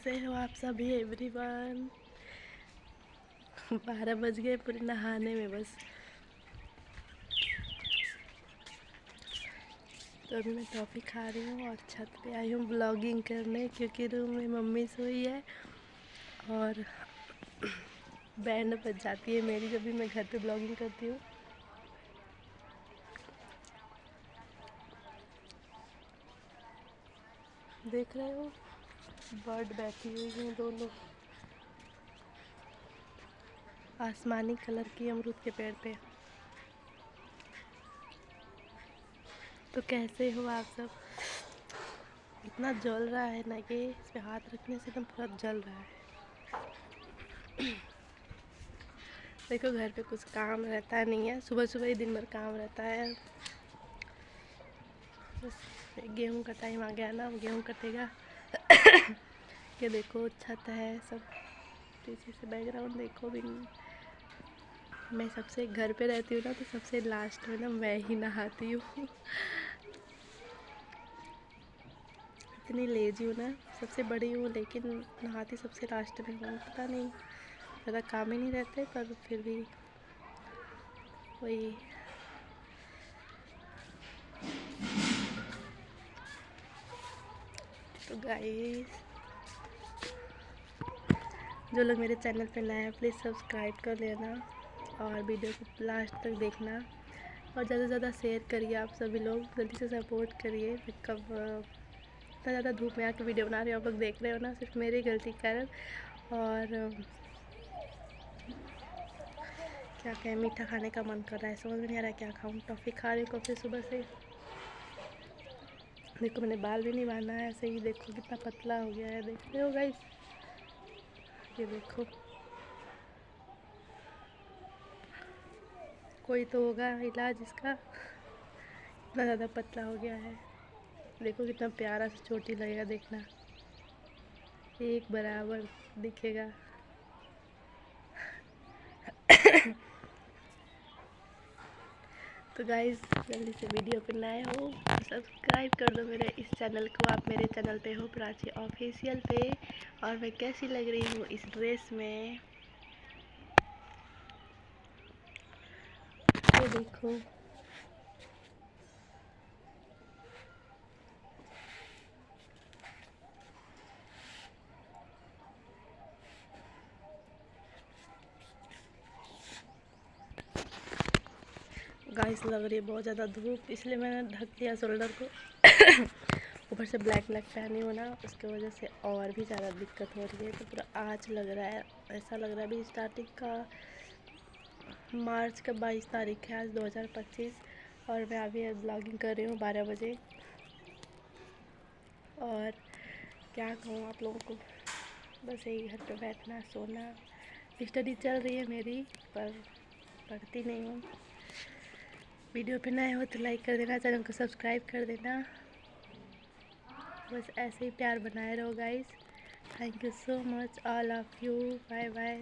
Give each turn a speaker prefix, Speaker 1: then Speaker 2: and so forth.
Speaker 1: कैसे हो आप सभी एवरीवन। 12 बज गए पूरे नहाने में बस। तो अभी मैं टॉफ़ी खा रही हूँ और छत पे आई हूँ ब्लॉगिंग करने, क्योंकि रूम में मम्मी सोई है और बैंड बज जाती है मेरी जब भी मैं घर पे ब्लॉगिंग करती हूँ। देख रहे हो बर्ड बैठी हुई हैं दोनों आसमानी कलर की अमरूद के पेड़ पे। तो कैसे हो आप सब। इतना जल रहा है ना कि इस पे हाथ रखने से एकदम पूरा जल रहा है। देखो घर पे कुछ काम रहता नहीं है, सुबह सुबह ही दिन भर काम रहता है। बस गेहूं का टाइम आ गया ना, गेहूं कटेगा। ये देखो छत है सब, पीछे से बैकग्राउंड देखो भी नहीं। मैं सबसे घर पे रहती हूँ ना, तो सबसे लास्ट में ना मैं ही नहाती हूँ। इतनी लेजी हूँ ना, सबसे बड़ी हूँ लेकिन नहाती सबसे लास्ट में हूँ। पता नहीं, ज़्यादा काम ही नहीं रहते, पर फिर भी वही। तो गाइस, जो लोग मेरे चैनल पे नए हैं प्लीज़ सब्सक्राइब कर लेना और वीडियो को लास्ट तक देखना और ज़्यादा से ज़्यादा शेयर करिए। आप सभी लोग जल्दी से सपोर्ट करिए। मैं कब इतना ज़्यादा धूप में आके वीडियो बना रही हूँ, आप लोग देख रहे हो ना, सिर्फ मेरी गलती के कारण। और क्या कहें, मीठा खाने का मन कर रहा है, समझ में नहीं आ रहा है क्या खाऊँ। टॉफ़ी खा रही हूँ कब से, सुबह से। देखो मैंने बाल भी नहीं बांधा है, ऐसे ही देखो कितना पतला हो गया है, देख रहे हो गाइस। ये देखो, कोई तो होगा इलाज इसका, इतना ज़्यादा पतला हो गया है। देखो कितना प्यारा सा चोटी लगेगा, देखना एक बराबर दिखेगा। तो गाइस, जल्दी से वीडियो पे नए हो सब्सक्राइब कर दो मेरे इस चैनल को। आप मेरे चैनल पे हो प्राची ऑफिशियल पे। और मैं कैसी लग रही हूँ इस ड्रेस में, ये देखो। गाइस लग रही है बहुत ज़्यादा धूप, इसलिए मैंने ढक लिया शोल्डर को। ऊपर से ब्लैक पहनी हूँ ना, उसकी वजह से और भी ज़्यादा दिक्कत हो रही है। तो पूरा आँच लग रहा है, ऐसा लग रहा है अभी स्टार्टिंग का मार्च का 22 तारीख है आज 2025। और मैं अभी ब्लॉगिंग कर रही हूँ 12 बजे। और क्या कहूँ आप लोगों को, बस यही घर पे बैठना सोना। स्टडी चल रही है मेरी, पर पढ़ती नहीं हूँ। वीडियो पे नए हो तो लाइक कर देना, चैनल को सब्सक्राइब कर देना। बस ऐसे ही प्यार बनाए रहो guys. Thank you so much all of you. Bye bye.